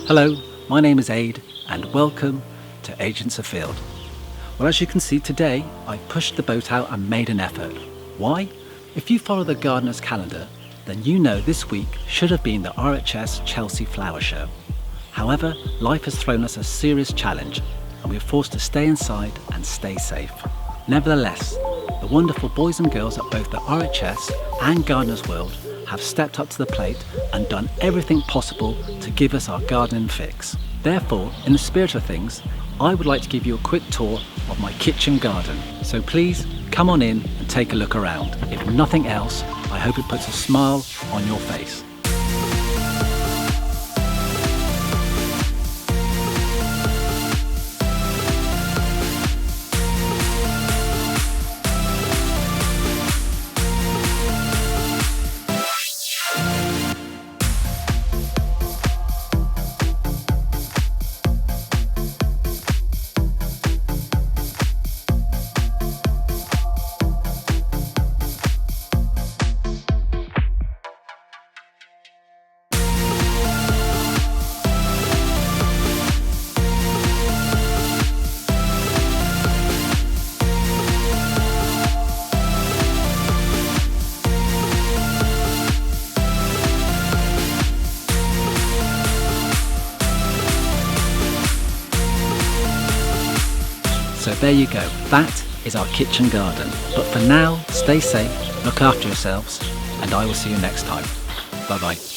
Hello, my name is Aid and welcome to Agents Afield. Well, as you can see today, I pushed the boat out and made an effort. Why? If you follow the gardener's calendar, then you know this week should have been the RHS Chelsea Flower Show. However, life has thrown us a serious challenge and we're forced to stay inside and stay safe. Nevertheless, the wonderful boys and girls at both the RHS and Gardener's World have stepped up to the plate and done everything possible to give us our gardening fix. Therefore, in the spirit of things, I would like to give you a quick tour of my kitchen garden. So please come on in and take a look around. If nothing else, I hope it puts a smile on your face. So there you go, that is our kitchen garden. But for now, stay safe, look after yourselves, and I will see you next time. Bye bye.